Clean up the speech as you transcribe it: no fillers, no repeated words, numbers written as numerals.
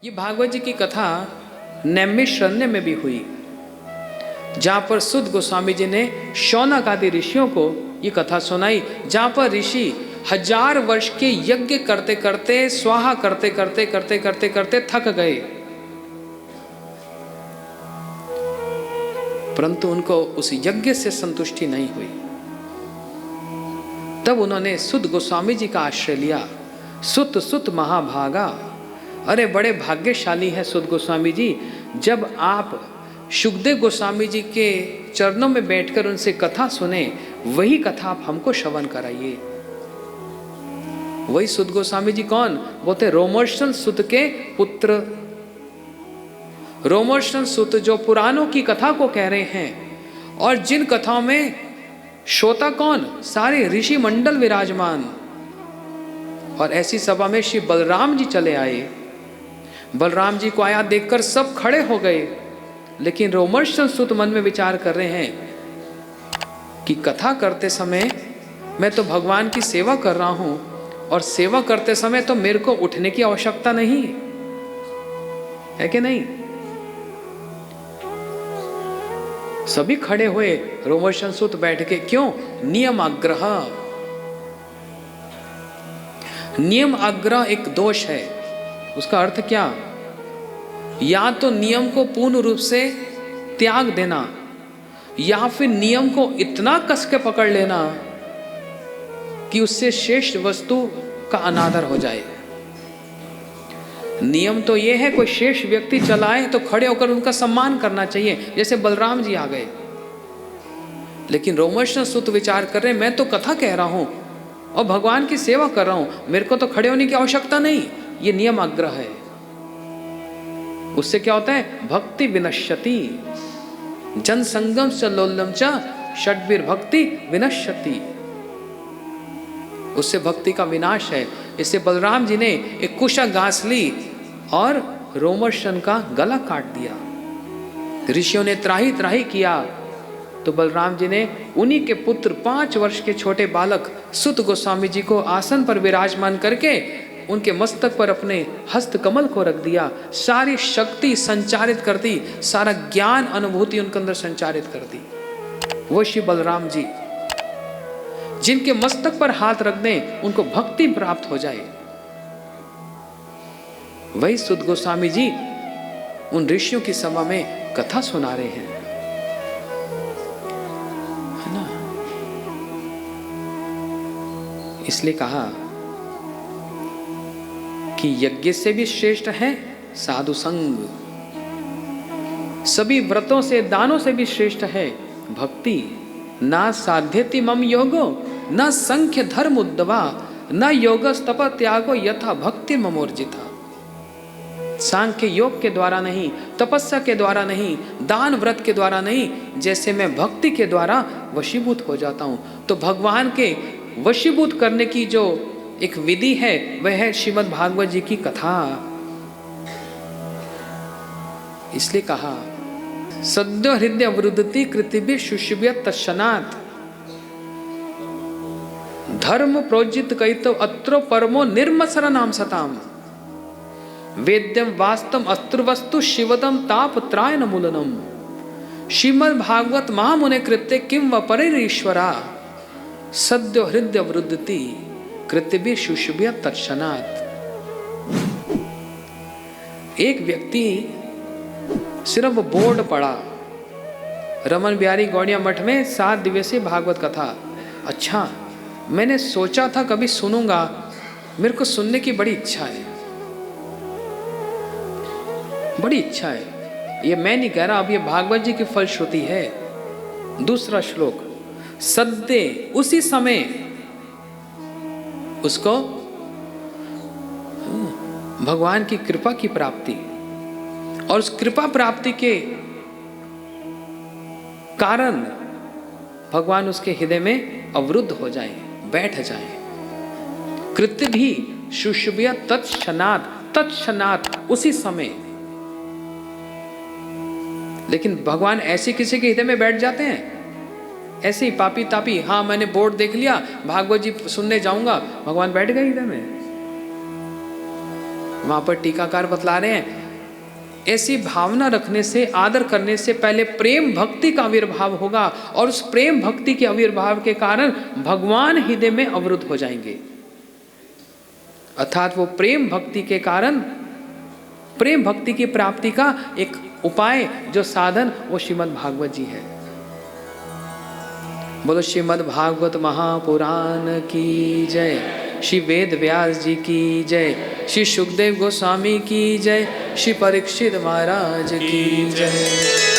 ये भागवत जी की कथा नैमिषारण्य में भी हुई, जहाँ पर सुत गोस्वामी जी ने शौनक आदि ऋषियों को ये कथा सुनाई, जहाँ पर ऋषि 1000 वर्ष के यज्ञ करते करते स्वाहा करते करते करते करते करते थक गए, परंतु उनको उस यज्ञ से संतुष्टि नहीं हुई। तब उन्होंने सुत गोस्वामी जी का आश्रय लिया। सुत सुत महाभागा, अरे बड़े भाग्यशाली है सुत गोस्वामी जी, जब आप शुकदेव गोस्वामी जी के चरणों में बैठकर उनसे कथा सुने, वही कथा आप हमको श्रवण कराइए। वही सुत गोस्वामी जी कौन? वो थे रोमर्शन सुत के पुत्र। रोमर्शन सुत जो पुराणों की कथा को कह रहे हैं, और जिन कथाओं में श्रोता कौन? सारे ऋषि मंडल विराजमान। और ऐसी सभा में श्री बलराम जी चले आए। बलराम जी को आया देखकर सब खड़े हो गए, लेकिन रोमर्शन सुत मन में विचार कर रहे हैं कि कथा करते समय मैं तो भगवान की सेवा कर रहा हूं, और सेवा करते समय तो मेरे को उठने की आवश्यकता नहीं है कि नहीं? सभी खड़े हुए, रोमर्शन सुत बैठ के। क्यों? नियम आग्रह। नियम आग्रह एक दोष है। उसका अर्थ क्या? या तो नियम को पूर्ण रूप से त्याग देना, या फिर नियम को इतना कस के पकड़ लेना कि उससे श्रेष्ठ वस्तु का अनादर हो जाए। नियम तो यह है, कोई श्रेष्ठ व्यक्ति चलाए तो खड़े होकर उनका सम्मान करना चाहिए, जैसे बलराम जी आ गए। लेकिन रोमर्शन सुत विचार कर रहे, मैं तो कथा कह रहा हूं और भगवान की सेवा कर रहा हूं, मेरे को तो खड़े होने की आवश्यकता नहीं। ये नियम आग्रह है। उससे क्या होता है? भक्ति विनश्यति, जन संगम च लोलम च षड्वीर भक्ति विनश्यति। उससे भक्ति का विनाश है। इससे बलराम जी ने एक कुशा घास ली और रोमर्शन का गला काट दिया। ऋषियों ने त्राही त्राही किया, तो बलराम जी ने उन्हीं के पुत्र 5 वर्ष के छोटे बालक सुत गोस्वामी जी को आसन पर विराजमान करके उनके मस्तक पर अपने हस्त कमल को रख दिया। सारी शक्ति संचारित कर दी, सारा ज्ञान अनुभूति उनके अंदर संचारित कर दी। वो श्री बलराम जी जिनके मस्तक पर हाथ रख दें उनको भक्ति प्राप्त हो जाए, वही सुत गोस्वामी जी उन ऋषियों की सभा में कथा सुना रहे हैं, है ना? इसलिए कहा कि यज्ञ से भी श्रेष्ठ है साधु संग, सभी व्रतों से दानों से भी श्रेष्ठ है भक्ति। ना साध्यति मम योगो न संख्य धर्म उद्दवा न योगस्तप त्यागो यथा भक्ति ममोर्जिता। सांख्य योग के द्वारा नहीं, तपस्या के द्वारा नहीं, दान व्रत के द्वारा नहीं, जैसे मैं भक्ति के द्वारा वशीभूत हो जाता हूं। तो भगवान के वशीभूत करने की जो एक विधि है वह है श्रीमद् भागवत जी की कथा। इसलिए कहा सद्यो हृदय वृद्धति कृतिभि शुष्यव्य तत्क्षणात् धर्म प्रोजित कहितो अत्रो परमो निर्मत्सर नाम सताम वेद्यम वास्तव अस्त्रवस्तु शिवदम ताप त्रायन मूलनम श्रीमद् भागवत महामुने कृत्य किम व परिरीश्वरा सद्यो हृदय वृद्धति कृतिभि शुष्यव्य तत्क्षणात्। एक व्यक्ति सिर्फ बोर्ड पढ़ा, रमन बिहारी गौड़िया मठ में 7 दिवसीय भागवत कथा। अच्छा, मैंने सोचा था कभी सुनूंगा, मेरे को सुनने की बड़ी इच्छा है, बड़ी इच्छा है। ये मैं नहीं कह रहा, अब ये भागवत जी की फलश्रुति है। दूसरा श्लोक, सद्य उसी समय उसको भगवान की कृपा की प्राप्ति, और उस कृपा प्राप्ति के कारण भगवान उसके हृदय में अवरुद्ध हो जाए, बैठ जाए। कृत्य भी शुष्यव्य तत्क्षणात्, तत्क्षणात् उसी समय। लेकिन भगवान ऐसे किसी के हृदय में बैठ जाते हैं? ऐसे ही पापी तापी, हाँ मैंने बोर्ड देख लिया, भागवत जी सुनने जाऊंगा, भगवान बैठ गए हृदय में? वहां पर टीकाकार बतला रहे हैं, ऐसी भावना रखने से, आदर करने से पहले प्रेम भक्ति का आविर्भाव होगा, और उस प्रेम भक्ति के आविर्भाव के कारण भगवान हृदय में अवरुद्ध हो जाएंगे। अर्थात वो प्रेम भक्ति के कारण, प्रेम भक्ति की प्राप्ति का एक उपाय, जो साधन, वो श्रीमद् भागवत जी है। बोलो श्रीमद् भागवत महापुराण की जय, श्री वेद व्यास जी की जय, श्री सुखदेव गोस्वामी की जय, श्री परीक्षित महाराज की जय।